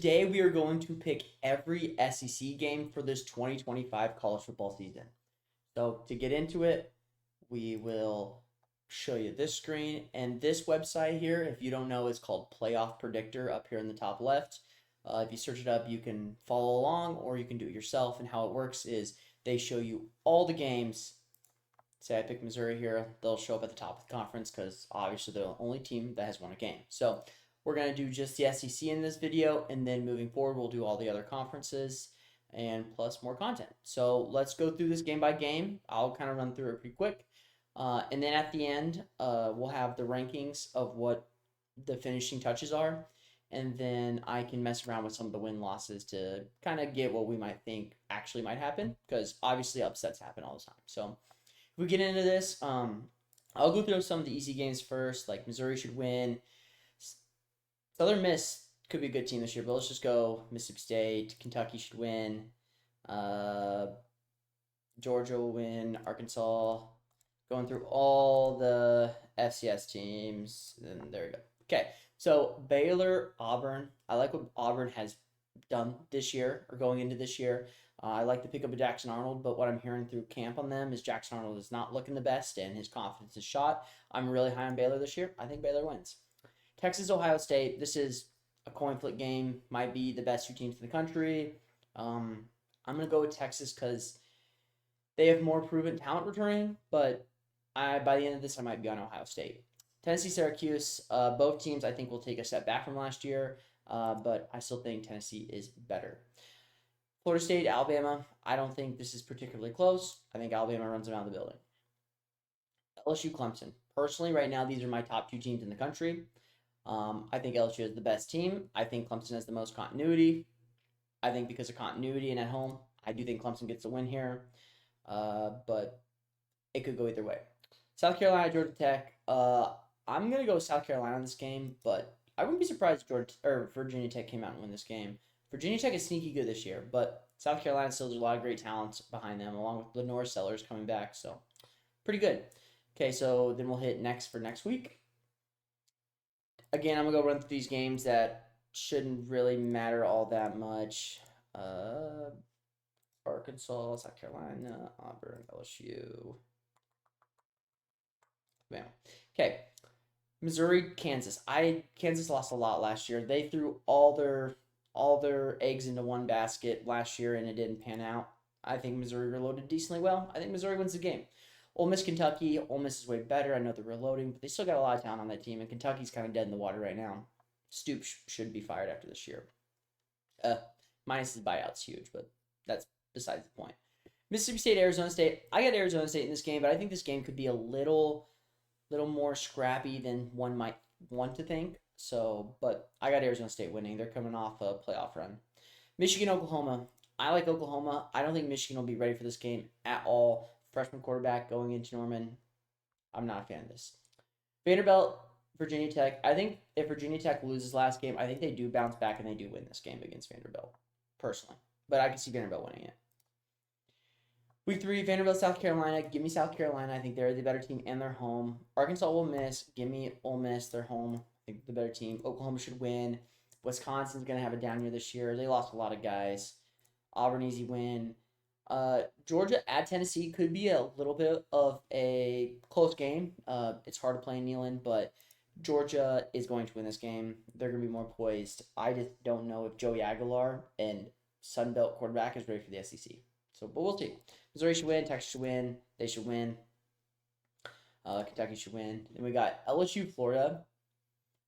Today we are going to pick every SEC game for this 2025 college football season. So to get into it, we will show you this screen and this website here. If you don't know, it's called Playoff Predictor up here in the top left. If you search it up, you can follow along or you can do it yourself. And how it works is they show you all the games. Say I pick Missouri here, they'll show up at the top of the conference because obviously they're the only team that has won a game. So we're going to do just the SEC in this video, and then moving forward, we'll do all the other conferences and plus more content. So let's go through this game by game. I'll kind of run through it pretty quick. And then at the end, we'll have the rankings of what the finishing touches are. And then I can mess around with some of the win losses to kind of get what we might think actually might happen, because obviously upsets happen all the time. So if we get into this, I'll go through some of the easy games first, like Missouri should win. Southern Miss could be a good team this year, but let's just go Mississippi State. Kentucky should win. Uh, Georgia will win. Arkansas. Going through all the FCS teams. And there we go. Okay, so Baylor, Auburn. I like what Auburn has done this year or going into this year. I like the pickup of Jackson Arnold, but what I'm hearing through camp on them is Jackson Arnold is not looking the best and his confidence is shot. I'm really high on Baylor this year. I think Baylor wins. Texas, Ohio State. This is a coin flip game. Might be the best two teams in the country. I'm gonna go with Texas because they have more proven talent returning. But by the end of this, I might be on Ohio State. Tennessee, Syracuse. Both teams I think will take a step back from last year. But I still think Tennessee is better. Florida State, Alabama. I don't think this is particularly close. I think Alabama runs them out of the building. LSU, Clemson. Personally, right now, these are my top two teams in the country. I think LSU is the best team. I think Clemson has the most continuity. I think because of continuity and at home, I do think Clemson gets the win here. But it could go either way. South Carolina, Georgia Tech. I'm gonna go with South Carolina in this game, but I wouldn't be surprised if Georgia or Virginia Tech came out and win this game. Virginia Tech is sneaky good this year, but South Carolina still has a lot of great talents behind them, along with Lenore Sellers coming back. So pretty good. Okay, so then we'll hit next for next week. Again, I'm gonna go run through these games that shouldn't really matter all that much. Arkansas, South Carolina, Auburn, LSU. Bam. Okay, Missouri, Kansas. Kansas lost a lot last year. They threw all their eggs into one basket last year, and it didn't pan out. I think Missouri reloaded decently well. I think Missouri wins the game. Ole Miss, Kentucky. Ole Miss is way better. I know they're reloading, but they still got a lot of talent on that team, and Kentucky's kind of dead in the water right now. Stoops should be fired after this year. Uh, Minus his buyout's huge, but that's besides the point. Mississippi State, Arizona State. I got Arizona State in this game, but I think this game could be a little more scrappy than one might want to think. So, but I got Arizona State winning. They're coming off a playoff run. Michigan, Oklahoma. I like Oklahoma. I don't think Michigan will be ready for this game at all. Freshman quarterback going into Norman. I'm not a fan of this. Vanderbilt, Virginia Tech. I think if Virginia Tech loses last game, I think they do bounce back and they do win this game against Vanderbilt, personally. But I can see Vanderbilt winning it. Week 3, Vanderbilt, South Carolina. Give me South Carolina. I think they're the better team and they're home. Arkansas, Ole Miss. Give me Ole Miss. They're home. I think the better team. Oklahoma should win. Wisconsin's going to have a down year this year. They lost a lot of guys. Auburn, easy win. Georgia at Tennessee could be a little bit of a close game. It's hard to play in Neyland, but Georgia is going to win this game. They're going to be more poised. I just don't know if Joey Aguilar and Sunbelt quarterback is ready for the SEC. So, but we'll see. Missouri should win. Texas should win. They should win. Kentucky should win. Then we got LSU, Florida.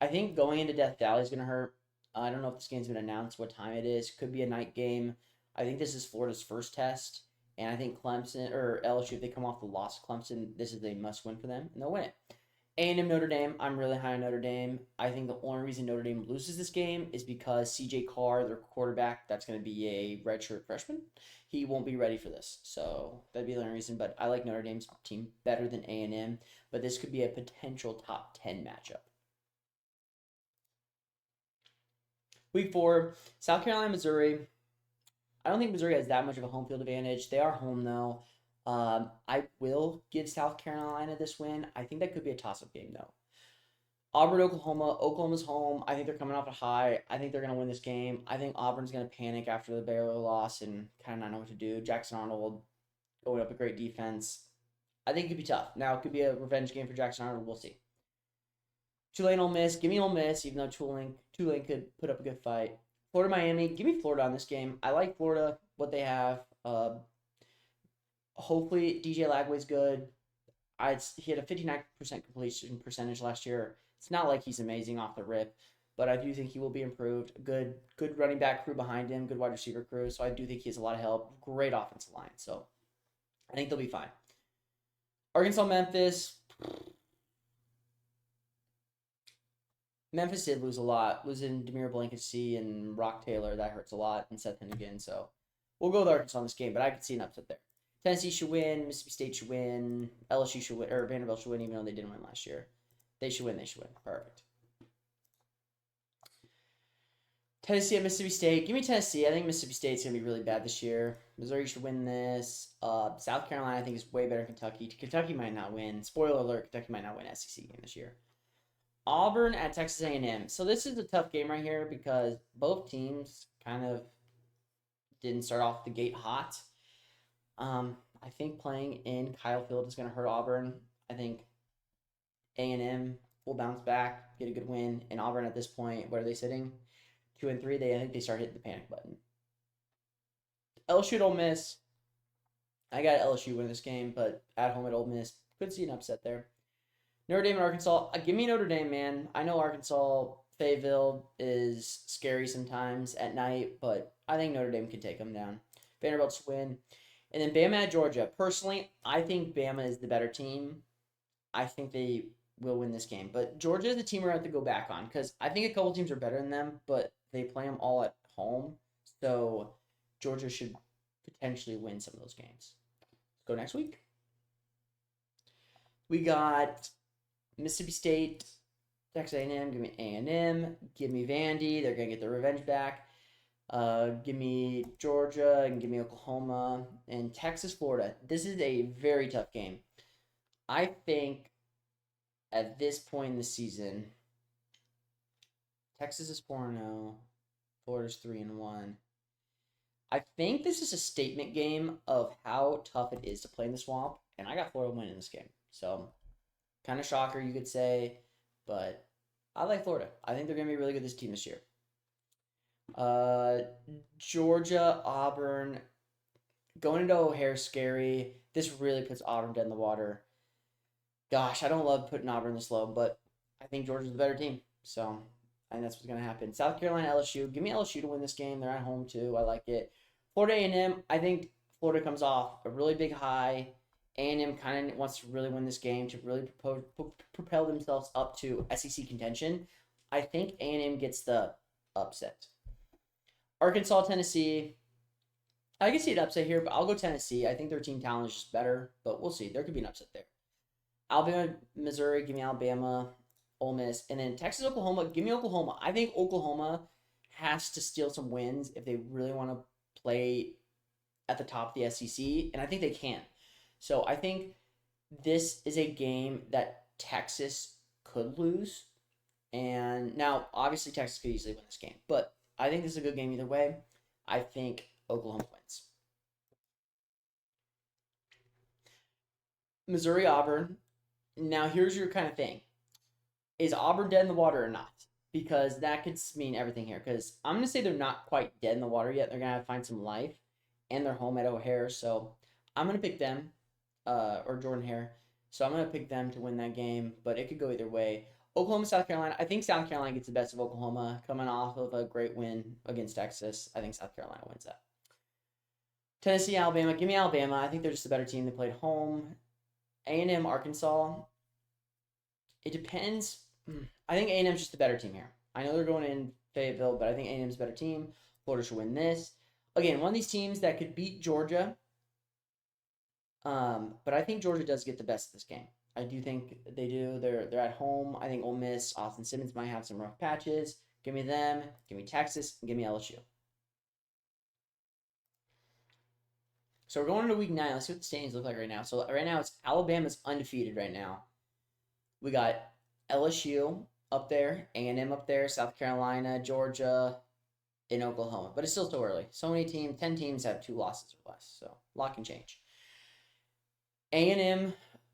I think going into Death Valley is going to hurt. I don't know if this game's been announced, what time it is. Could be a night game. I think this is Florida's first test. And I think Clemson, or LSU, if they come off the loss of Clemson, this is a must-win for them, and they'll win it. A&M, Notre Dame. I'm really high on Notre Dame. I think the only reason Notre Dame loses this game is because C.J. Carr, their quarterback, that's going to be a redshirt freshman. He won't be ready for this. So that'd be the only reason. But I like Notre Dame's team better than A&M. But this could be a potential top 10 matchup. Week 4, South Carolina, Missouri. I don't think Missouri has that much of a home field advantage. They are home, though. I will give South Carolina this win. I think that could be a toss-up game, though. Auburn, Oklahoma. Oklahoma's home. I think they're coming off a high. I think they're going to win this game. I think Auburn's going to panic after the Baylor loss and kind of not know what to do. Jackson Arnold going up a great defense. I think it could be tough. Now, it could be a revenge game for Jackson Arnold. We'll see. Tulane, Ole Miss. Give me Ole Miss, even though Tulane could put up a good fight. Florida, Miami. Give me Florida on this game. I like Florida, what they have. Hopefully, DJ Lagway's good. He had a 59% completion percentage last year. It's not like he's amazing off the rip, but I do think he will be improved. Good running back crew behind him, good wide receiver crew. So I do think he has a lot of help. Great offensive line. So I think they'll be fine. Arkansas, Memphis. Memphis did lose a lot. Losing Demir Blanketsy and Rock Taylor, that hurts a lot, and Seth Hennigan. So we'll go with Arkansas in this game, but I could see an upset there. Tennessee should win. Mississippi State should win. LSU should win, or Vanderbilt should win, even though they didn't win last year. They should win. They should win. Perfect. Tennessee at Mississippi State. Give me Tennessee. I think Mississippi State's going to be really bad this year. Missouri should win this. South Carolina, I think, is way better than Kentucky. Kentucky might not win. Spoiler alert, Kentucky might not win SEC game this year. Auburn at Texas A&M. So this is a tough game right here because both teams kind of didn't start off the gate hot. I think playing in Kyle Field is going to hurt Auburn. I think A&M will bounce back, get a good win. And Auburn at this point, where are they sitting? 2-3. I think they start hitting the panic button. LSU at Ole Miss. I got LSU win this game, but at home at Ole Miss, could see an upset there. Notre Dame and Arkansas. Give me Notre Dame, man. I know Arkansas, Fayetteville is scary sometimes at night, but I think Notre Dame can take them down. Vanderbilt should win. And then Bama at Georgia. Personally, I think Bama is the better team. I think they will win this game. But Georgia is the team we're going to have to go back on because I think a couple teams are better than them, but they play them all at home. So Georgia should potentially win some of those games. Let's go next week. We got Mississippi State, Texas A&M. Give me A&M. Give me Vandy. They're going to get their revenge back. Give me Georgia and give me Oklahoma and Texas, Florida. This is a very tough game. I think at this point in the season, Texas is 4-0, Florida's 3-1. I think this is a statement game of how tough it is to play in the swamp, and I got Florida winning this game. So, kind of shocker, you could say, but I like Florida. I think they're going to be really good this team this year. Georgia, Auburn. Going into O'Hare scary. This really puts Auburn dead in the water. Gosh, I don't love putting Auburn this low, but I think Georgia's the better team. So, I think that's what's going to happen. South Carolina, LSU. Give me LSU to win this game. They're at home, too. I like it. Florida A&M. I think Florida comes off a really big high. A&M kind of wants to really win this game to really propel themselves up to SEC contention. I think A&M gets the upset. Arkansas, Tennessee. I can see an upset here, but I'll go Tennessee. I think their team talent is just better, but we'll see. There could be an upset there. Alabama, Missouri. Give me Alabama. Ole Miss. And then Texas, Oklahoma. Give me Oklahoma. I think Oklahoma has to steal some wins if they really want to play at the top of the SEC, and I think they can. So I think this is a game that Texas could lose. And now, obviously, Texas could easily win this game, but I think this is a good game either way. I think Oklahoma wins. Missouri, Auburn. Now, here's your kind of thing. Is Auburn dead in the water or not? Because that could mean everything here. Because I'm going to say they're not quite dead in the water yet. They're going to have to find some life. And they're home at O'Hare. So I'm going to pick them. Or Jordan Hare. So I'm going to pick them to win that game. But it could go either way. Oklahoma, South Carolina. I think South Carolina gets the best of Oklahoma. Coming off of a great win against Texas. I think South Carolina wins that. Tennessee, Alabama. Give me Alabama. I think they're just a better team. They played home. A&M, Arkansas. It depends. I think A&M's just a better team here. I know they're going in Fayetteville, but I think A&M's a better team. Florida should win this. Again, one of these teams that could beat Georgia. But I think Georgia does get the best of this game. I do think they do. They're at home. I think Ole Miss, Austin Simmons might have some rough patches. Give me them. Give me Texas. And give me LSU. So we're going into week 9. Let's see what the standings look like right now. So right now it's Alabama's undefeated right now. We got LSU up there, A&M up there, South Carolina, Georgia, and Oklahoma. But it's still so early. So many teams, 10 teams have 2 losses or less. So a lot can change. A&M,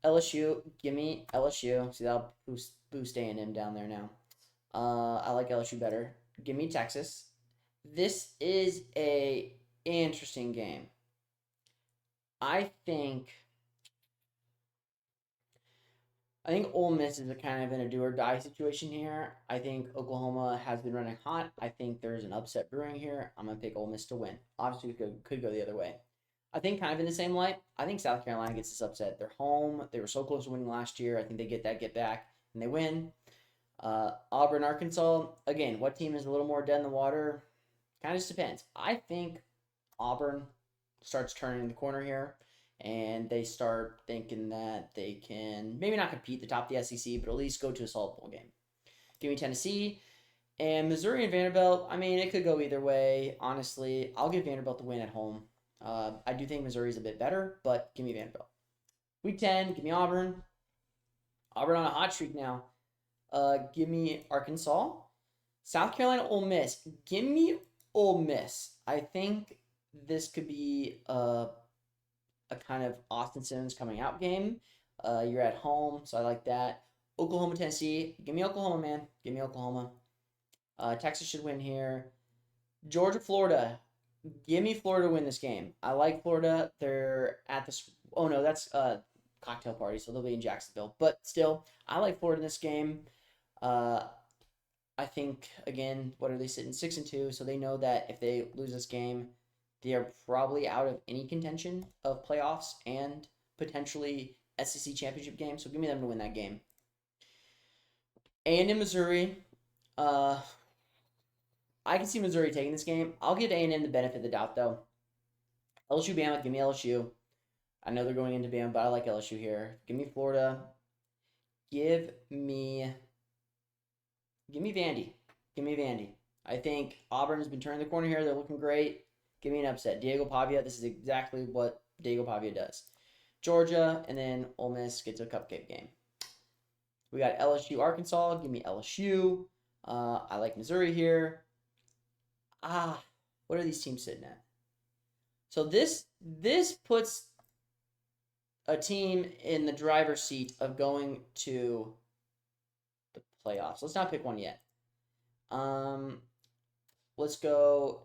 LSU, give me LSU. See, that'll boost A&M down there now. I like LSU better. Give me Texas. This is a interesting game. I think Ole Miss is a kind of in a do or die situation here. I think Oklahoma has been running hot. I think there's an upset brewing here. I'm gonna pick Ole Miss to win. Obviously, it could go the other way. I think kind of in the same light. I think South Carolina gets this upset. They're home. They were so close to winning last year. I think they get back, and they win. Auburn, Arkansas. Again, what team is a little more dead in the water? Kind of just depends. I think Auburn starts turning the corner here, and they start thinking that they can maybe not compete the top of the SEC, but at least go to a solid bowl game. Give me Tennessee. And Missouri and Vanderbilt, I mean, it could go either way. Honestly, I'll give Vanderbilt the win at home. I do think Missouri is a bit better, but give me Vanderbilt. Week 10, give me Auburn. Auburn on a hot streak now. Give me Arkansas. South Carolina, Ole Miss. Give me Ole Miss. I think this could be a kind of Austin Simmons coming out game. You're at home, so I like that. Oklahoma, Tennessee. Give me Oklahoma, man. Give me Oklahoma. Texas should win here. Georgia, Florida. Give me Florida to win this game. I like Florida. They're at this. Oh no, that's cocktail party, so they'll be in Jacksonville. But still, I like Florida in this game. I think again, what are they sitting 6-2? So they know that if they lose this game, they are probably out of any contention of playoffs and potentially SEC championship game. So give me them to win that game. A&M, Missouri. I can see Missouri taking this game. I'll give A&M the benefit of the doubt, though. LSU, Bama, give me LSU. I know they're going into Bama, but I like LSU here. Give me Florida. Give me Vandy. Give me Vandy. I think Auburn has been turning the corner here. They're looking great. Give me an upset. Diego Pavia, this is exactly what Diego Pavia does. Georgia, and then Ole Miss gets a cupcake game. We got LSU, Arkansas. Give me LSU. I like Missouri here. What are these teams sitting at? So this puts a team in the driver's seat of going to the playoffs. Let's not pick one yet. Let's go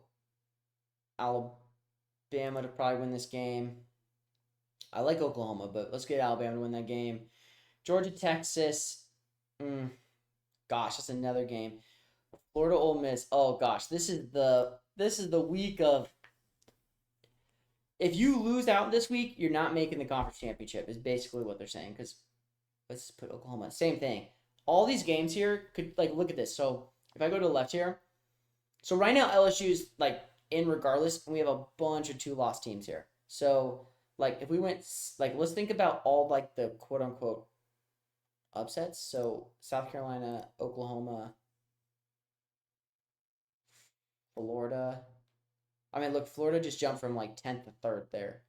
Alabama to probably win this game. I like Oklahoma, but let's get Alabama to win that game. Georgia, Texas. Gosh, that's another game. Florida, Ole Miss. Oh gosh, this is the week of. If you lose out this week, you're not making the conference championship. Is basically what they're saying. Because let's put Oklahoma. Same thing. All these games here could look at this. So if I go to the left here, so right now LSU is in regardless, and we have a bunch of 2-loss teams here. So if we went let's think about all the quote unquote upsets. So South Carolina, Oklahoma, Florida. I mean, look, Florida just jumped from 10th to 3rd there.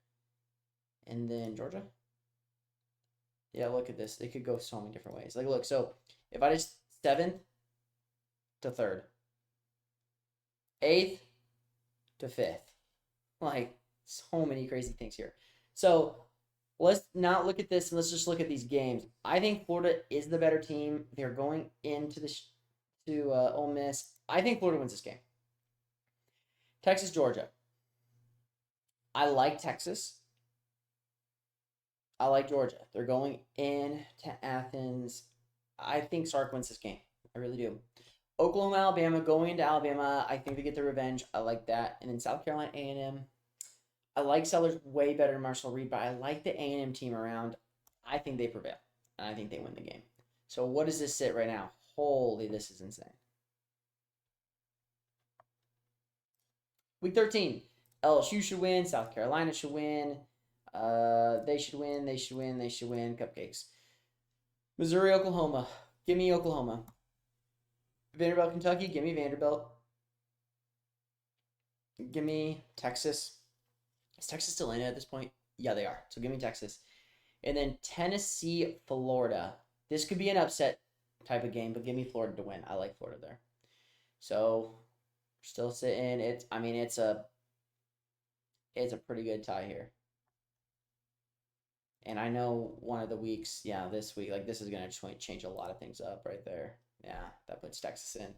And then Georgia. Yeah, look at this. They could go so many different ways. Look, so if I just 7th to 3rd, 8th to 5th. So many crazy things here. So let's not look at this and let's just look at these games. I think Florida is the better team. They're going into Ole Miss. I think Florida wins this game. Texas, Georgia. I like Texas. I like Georgia. They're going into Athens. I think Sark wins this game. I really do. Oklahoma, Alabama, going into Alabama. I think they get the revenge. I like that. And then South Carolina, A&M. I like Sellers way better than Marshall Reed, but I like the A&M team around. I think they prevail. And I think they win the game. So what does this sit right now? Holy, this is insane. Week 13, LSU should win. South Carolina should win. They should win. They should win. They should win. Cupcakes. Missouri, Oklahoma. Give me Oklahoma. Vanderbilt, Kentucky. Give me Vanderbilt. Give me Texas. Is Texas still in it at this point? Yeah, they are. So give me Texas. And then Tennessee, Florida. This could be an upset. type of game, but give me Florida to win. I like Florida there. So still sitting. It's a pretty good tie here. And I know one of the weeks, yeah, this week, like this is gonna change a lot of things up right there. Yeah, that puts Texas in.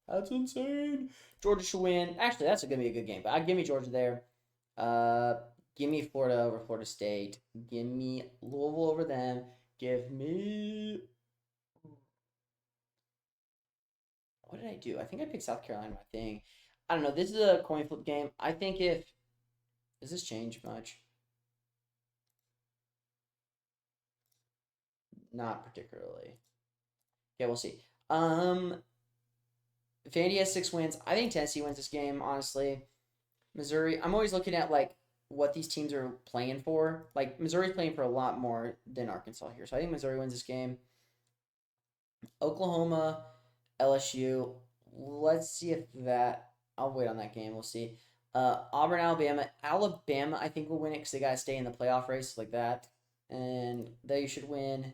That's insane. Georgia should win. Actually, that's gonna be a good game. But give me Georgia there. Uh, give me Florida over Florida State. Give me Louisville over them. Give me. What did I do? I think I picked South Carolina. My thing. I don't know. This is a coin flip game. I think if does this change much? Not particularly. Okay, we'll see. Vandy has 6 wins. I think Tennessee wins this game, honestly. Missouri, I'm always looking at like what these teams are playing for. Like Missouri's playing for a lot more than Arkansas here. So I think Missouri wins this game. Oklahoma, LSU. Let's see if that I'll wait on that game. We'll see. Auburn, Alabama. Alabama, I think will win it because they gotta stay in the playoff race like that. And they should win.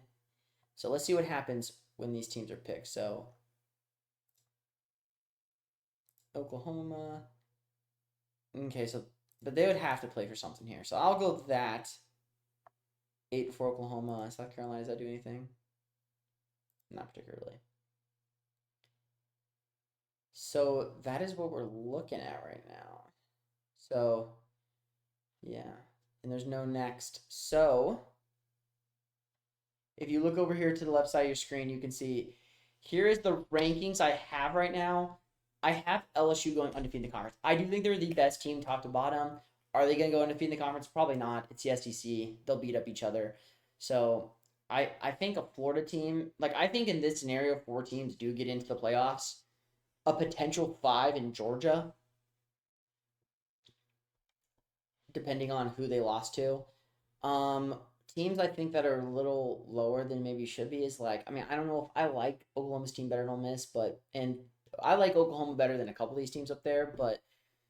So let's see what happens when these teams are picked. So Oklahoma. Okay, so but they would have to play for something here. So I'll go with that. 8 for Oklahoma. South Carolina, does that do anything? Not particularly. So that is what we're looking at right now. So yeah. And there's no next. So if you look over here to the left side of your screen, you can see here is the rankings I have right now. I have LSU going undefeated in the conference. I do think they're the best team top to bottom. Are they going to go undefeated in the conference? Probably not. It's the SEC. They'll beat up each other. So I think a Florida team, like I think in this scenario, 4 teams do get into the playoffs. A potential 5 in Georgia, depending on who they lost to. Teams I think that are a little lower than maybe should be is like, I mean, I don't know if I like Oklahoma's team better than Ole Miss, and I like Oklahoma better than a couple of these teams up there, but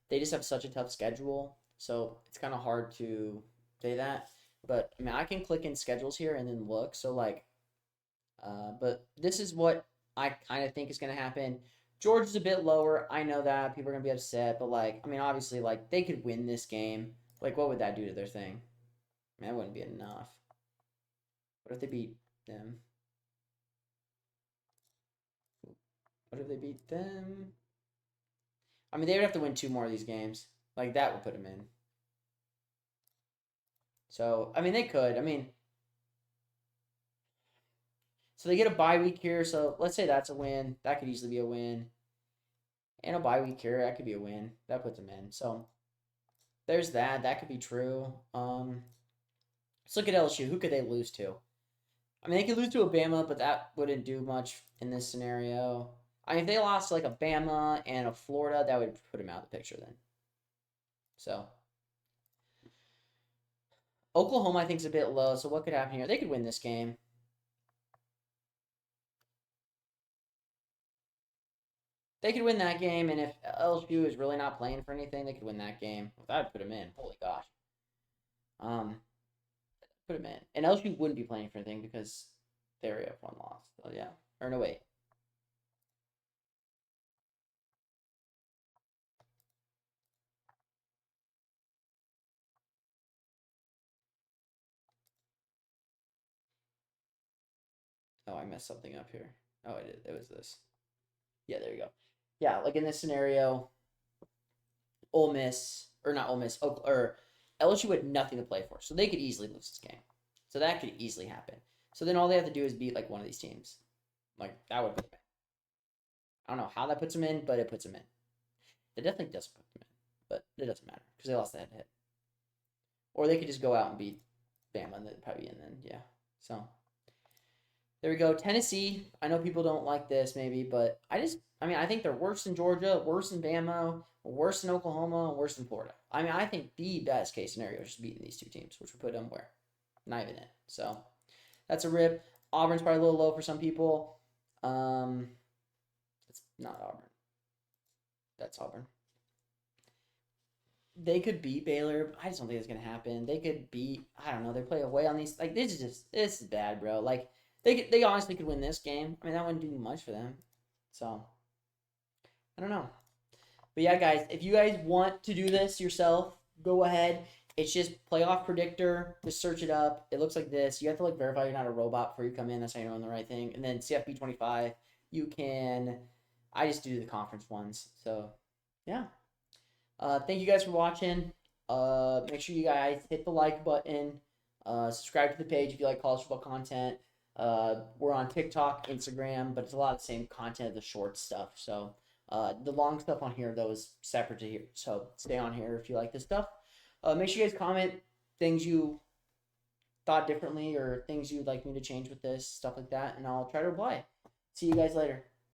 they just have such a tough schedule, so it's kind of hard to say that. But I mean, I can click in schedules here and then look. So like, but this is what I kind of think is going to happen. Georgia's a bit lower. I know that people are going to be upset, but like, I mean, obviously, like they could win this game. Like, what would that do to their thing? I mean, that wouldn't be enough. What if they beat them? What if they beat them? I mean, they would have to win 2 more of these games. Like, that would put them in. So, I mean, they could. I mean, so they get a bye week here. So, let's say that's a win. That could easily be a win. And a bye week here. That could be a win. That puts them in. So, there's that. That could be true. Let's look at LSU. Who could they lose to? I mean, they could lose to Alabama, but that wouldn't do much in this scenario. I mean, if they lost to like a Bama and a Florida, that would put them out of the picture then. So Oklahoma, I think, is a bit low. So what could happen here? They could win this game. They could win that game, and if LSU is really not playing for anything, they could win that game. That would put them in. Holy gosh. Put them in, and LSU wouldn't be playing for anything because they already have 1 loss. So yeah, or no wait. Oh, I messed something up here. Oh, I did. It was this. Yeah, there you go. Yeah, like in this scenario, Ole Miss or not Ole Miss, or LSU had nothing to play for, so they could easily lose this game. So that could easily happen. So then all they have to do is beat like one of these teams. Like that would put them in. I don't know how that puts them in, but it puts them in. It definitely doesn't put them in, but it doesn't matter because they lost the head to head. Or they could just go out and beat Bama and they'd probably be in then. Yeah. So there we go. Tennessee. I know people don't like this maybe, but I mean, I think they're worse than Georgia, worse than Bama, worse than Oklahoma, worse than Florida. I mean, I think the best case scenario is just beating these 2 teams, which would put them where? Not even in. So that's a rip. Auburn's probably a little low for some people. It's not Auburn. That's Auburn. They could beat Baylor. But I just don't think it's gonna happen. They could beat. I don't know. They play away on these. Like this is bad, bro. Like They honestly could win this game. I mean, that wouldn't do much for them. So I don't know. But yeah, guys, if you guys want to do this yourself, go ahead. It's just playoff predictor. Just search it up. It looks like this. You have to like verify you're not a robot before you come in. That's how you know I'm the right thing. And then CFB25. You can. I just do the conference ones. So yeah. Thank you guys for watching. Make sure you guys hit the like button. Subscribe to the page if you like college football content. We're on TikTok, Instagram, but it's a lot of the same content, the short stuff. So the long stuff on here, though, is separate to here. So stay on here if you like this stuff. Make sure you guys comment things you thought differently or things you'd like me to change with this, stuff like that, and I'll try to reply. See you guys later.